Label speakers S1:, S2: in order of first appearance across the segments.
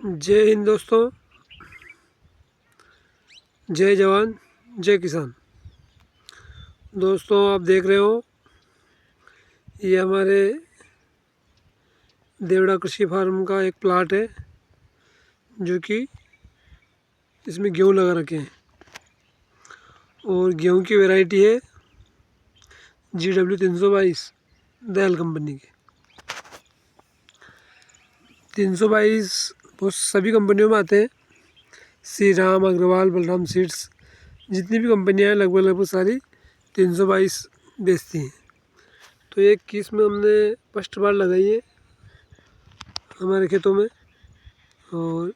S1: जय हिंद दोस्तों, जय जवान जय किसान। दोस्तों आप देख रहे हो ये हमारे देवड़ा कृषि फार्म का एक प्लाट है जो कि इसमें गेहूँ लगा रखे हैं और गेहूँ की वैरायटी है GW322 दयाल कंपनी की। 322 बहुत सभी कंपनियों में आते हैं, श्री राम, अग्रवाल, बलराम सीड्स, जितनी भी कंपनियां हैं लगभग सारी 322 बेचती हैं। तो एक किस्म हमने फर्स्ट बार लगाई है हमारे खेतों में। और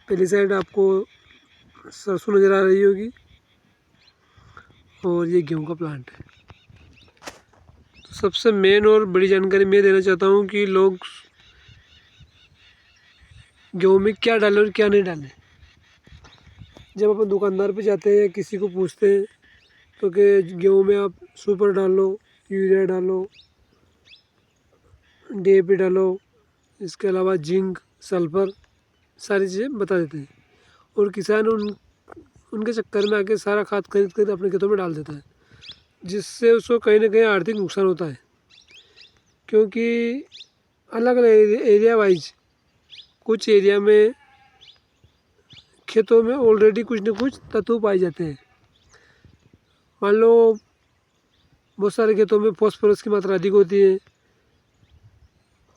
S1: पहली साइड आपको सरसों नज़र आ रही होगी और ये गेहूं का प्लांट है। तो सबसे मेन और बड़ी जानकारी मैं देना चाहता हूँ कि लोग गेहूं में क्या डालें और क्या नहीं डालें। जब अपन दुकानदार पे जाते हैं, किसी को पूछते हैं तो कि गेहूं में आप सुपर डालो, यूरिया डालो, DAP डालो, इसके अलावा जिंक, सल्फर, सारी चीज़ें बता देते हैं। और किसान उनके चक्कर में आके सारा खाद खरीद कर अपने खेतों में डाल देता है, जिससे उसको कहीं ना कहीं आर्थिक नुकसान होता है। क्योंकि अलग अलग एरिया वाइज कुछ एरिया में खेतों में ऑलरेडी कुछ न कुछ तत्व पाए जाते हैं। मान लो बहुत सारे खेतों में फॉस्फोरस की मात्रा अधिक होती है,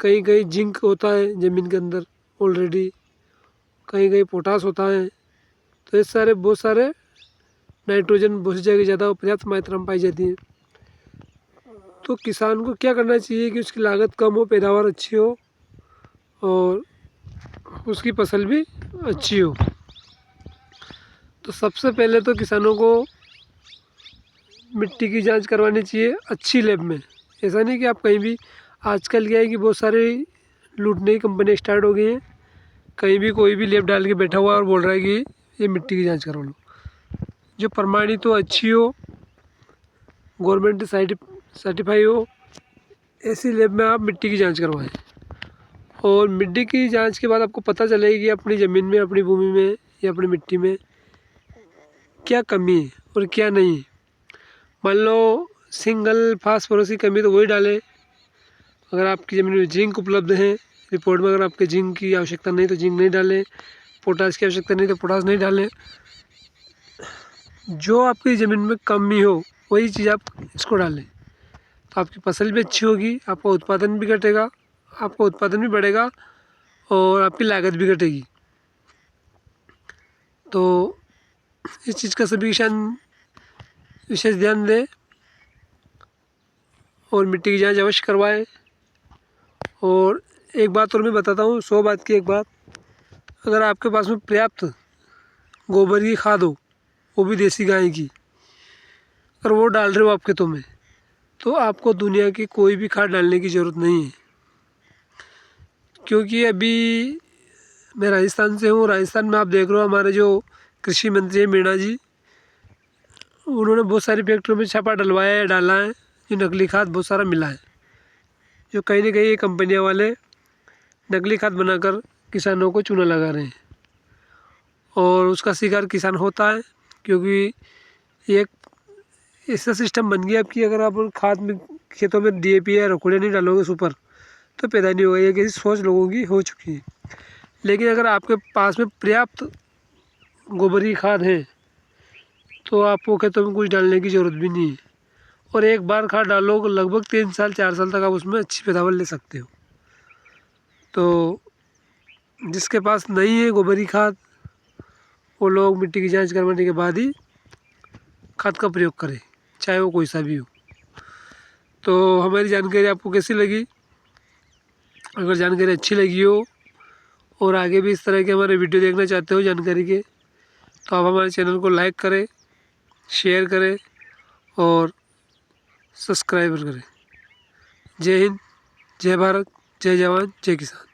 S1: कहीं कहीं जिंक होता है ज़मीन के अंदर ऑलरेडी, कहीं कहीं पोटास होता है। तो ये सारे बहुत सारे नाइट्रोजन बहुत सी जगह ज़्यादा पर्याप्त मात्रा में पाई जाती है। तो किसान को क्या करना चाहिए कि उसकी लागत कम हो, पैदावार अच्छी हो और उसकी फसल भी अच्छी हो। तो सबसे पहले तो किसानों को मिट्टी की जांच करवानी चाहिए अच्छी लैब में। ऐसा नहीं कि आप कहीं भी, आजकल क्या है कि बहुत सारे लूटने की कंपनियाँ स्टार्ट हो गई हैं, कहीं भी कोई भी लैब डाल के बैठा हुआ है और बोल रहा है कि ये मिट्टी की जांच करवा लो। जो प्रमाणित हो, अच्छी हो, गवर्नमेंट सर्टिफाई हो, ऐसी लैब में आप मिट्टी की जांच करवाएं। और मिट्टी की जांच के बाद आपको पता चलेगी कि अपनी ज़मीन में, अपनी भूमि में या अपनी मिट्टी में क्या कमी है और क्या नहीं है। मान लो सिंगल फास्फोरस की कमी तो वही डालें। अगर आपकी ज़मीन में जिंक उपलब्ध है, रिपोर्ट में अगर आपके जिंक की आवश्यकता नहीं तो जिंक नहीं डालें, पोटास की आवश्यकता नहीं तो पोटास नहीं डालें। जो आपकी ज़मीन में कमी हो वही चीज़ आप इसको डालें, तो आपकी फसल भी अच्छी होगी, आपका उत्पादन भी घटेगा, आपका उत्पादन भी बढ़ेगा और आपकी लागत भी घटेगी। तो इस चीज़ का सभी किसान विशेष ध्यान दें और मिट्टी की जांच अवश्य करवाएं। और एक बात और मैं बताता हूँ, 100 बात की एक बात, अगर आपके पास में पर्याप्त गोबर की खाद हो, वो भी देसी गाय की, अगर वो डाल रहे हो आप खेतों में, तो आपको दुनिया की कोई भी खाद डालने की ज़रूरत नहीं है। क्योंकि अभी मैं राजस्थान से हूँ, राजस्थान में आप देख रहे हो हमारे जो कृषि मंत्री हैं मीणा जी, उन्होंने बहुत सारी फैक्ट्रियों में छापा डलवाया है, डाला है, जो नकली खाद बहुत सारा मिला है, जो कहीं ना कहीं ये कंपनियाँ वाले नकली खाद बनाकर किसानों को चूना लगा रहे हैं। और उसका शिकार किसान होता है, क्योंकि एक ऐसा सिस्टम बन गया अब कि अगर आप खाद में खेतों में DAP या रखोड़े नहीं डालोगे सुपर, तो पैदा नहीं होगा। ये ऐसी सोच लोगों की हो चुकी है। लेकिन अगर आपके पास में पर्याप्त गोबर की खाद है तो आपको खेतों में कुछ डालने की ज़रूरत भी नहीं है। और एक बार खाद डालो लगभग 3 साल 4 साल तक आप उसमें अच्छी पैदावार ले सकते हो। तो जिसके पास नहीं है गोबर की खाद, वो लोग मिट्टी की जांच करवाने के बाद ही खाद का प्रयोग करें, चाहे वो कोई सा भी हो। तो हमारी जानकारी आपको कैसी लगी? अगर जानकारी अच्छी लगी हो और आगे भी इस तरह के हमारे वीडियो देखना चाहते हो जानकारी के, तो आप हमारे चैनल को लाइक करें, शेयर करें और सब्सक्राइब करें। जय हिंद, जय भारत, जय जवान, जय किसान।